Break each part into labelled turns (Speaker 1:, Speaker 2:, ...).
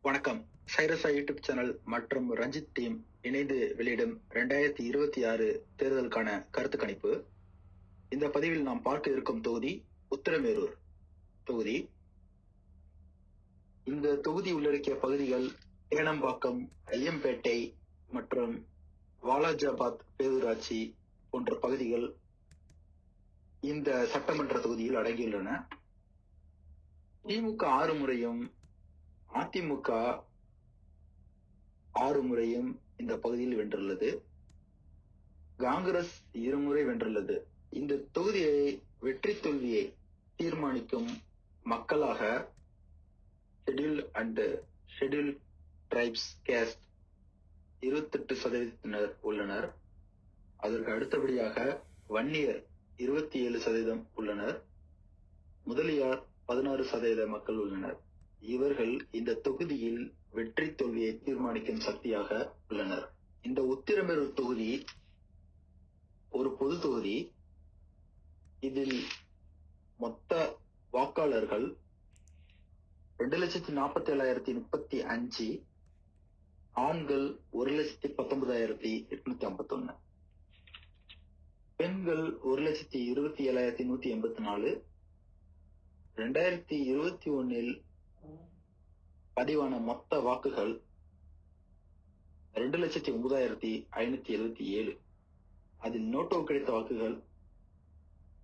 Speaker 1: வணக்கம். சைரசா YouTube channel மற்றும் Ranjith team இணைந்து வெளியிடும் 2026 தேர்தலுக்கான கருத்து கணிப்பு. இந்த பதிவில் நாம் பார்க்க இருக்கும் தொகுதி உத்திரமேரூர் தொகுதி. இந்த தொகுதி உள்ளடக்கிய பகுதிகள் ஏனம்பாக்கம், ஐயம்பேட்டை மற்றும் வாலாஜாபாத் பேரூராட்சி போன்ற பகுதிகள் இந்த சட்டமன்ற தொகுதியில் அடங்கியுள்ளன. திமுக 6 முறையும் அதிமுக 6 முறையும் இந்த பகுதியில் வென்றுள்ளது. காங்கிரஸ் 2 முறை வென்றுள்ளது. இந்த தொகுதியை வெற்றி தோல்வியை தீர்மானிக்கும் மக்களாக scheduled and scheduled tribes caste 28% உள்ளனர். அதற்கு அடுத்தபடியாக வன்னியர் 27% உள்ளனர். முதலியார் 16% மக்கள் உள்ளனர். இவர்கள் இந்த தொகுதியில் வெற்றி தோல்வியை தீர்மானிக்கும் சக்தியாக உள்ளனர். இந்த உத்திரமேரூர் தொகுதி ஒரு பொது தொகுதி. இதில் மொத்த வாக்காளர்கள் 2,47,035, ஆண்கள் 1,19,851, பெண்கள் 1,27,184. 2021 பதிவான மொத்த வாக்குகள் 2,09,577. அதில் நோட்டோ கிடைத்த வாக்குகள்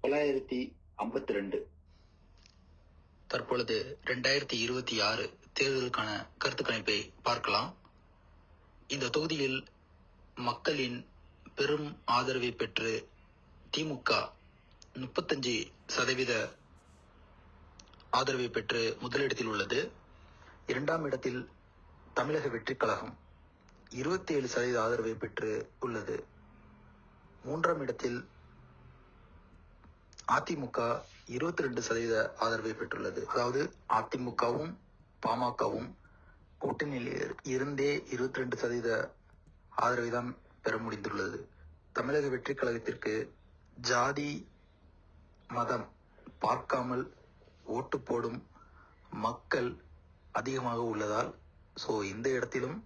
Speaker 1: 952. தற்பொழுது 2026 தேர்தலுக்கான கருத்து கணிப்பை பார்க்கலாம். இந்த தொகுதியில் மக்களின் பெரும் ஆதரவை பெற்று திமுக 35% ஆதரவை பெற்று முதலிடத்தில் உள்ளது. 2ஆம் இடத்தில் தமிழக வெற்றிக் கழகம் 27% ஆதரவை பெற்று உள்ளது. 3ஆம் இடத்தில் அதிமுக 22% ஆதரவை பெற்றுள்ளது. அதாவது அதிமுகவும் பாமகவும் கூட்டணியில் இருந்தே 22% ஆதரவை தான் பெற முடிந்துள்ளது. தமிழக வெற்றிக் கழகத்திற்கு ஜாதி மதம் பார்க்காமல் ஓட்டு போடும் மக்கள் அதிகமாக உள்ளதால் இந்த இடத்திலும்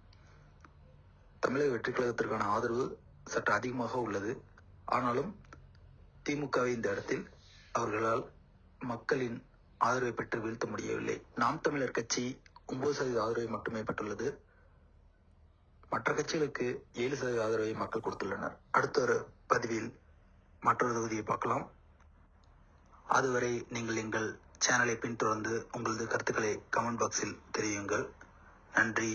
Speaker 1: தமிழக வெற்றிக் கழகத்திற்கான ஆதரவு சற்று அதிகமாக உள்ளது. ஆனாலும் திமுகவை இந்த இடத்தில் அவர்களால் மக்களின் ஆதரவை பெற்று வீழ்த்த முடியவில்லை. நாம் தமிழர் கட்சி 9% ஆதரவை மட்டுமே பெற்றுள்ளது. மற்ற கட்சிகளுக்கு 7% ஆதரவை மக்கள் கொடுத்துள்ளனர். அடுத்த ஒரு பதிவில் மற்றொரு தொகுதியை பார்க்கலாம். அதுவரை நீங்கள் எங்கள் சேனலை பின்தொடர்ந்து உங்களது கருத்துக்களை கமெண்ட் பாக்ஸில் தெரிவியுங்கள். நன்றி,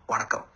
Speaker 1: வணக்கம்.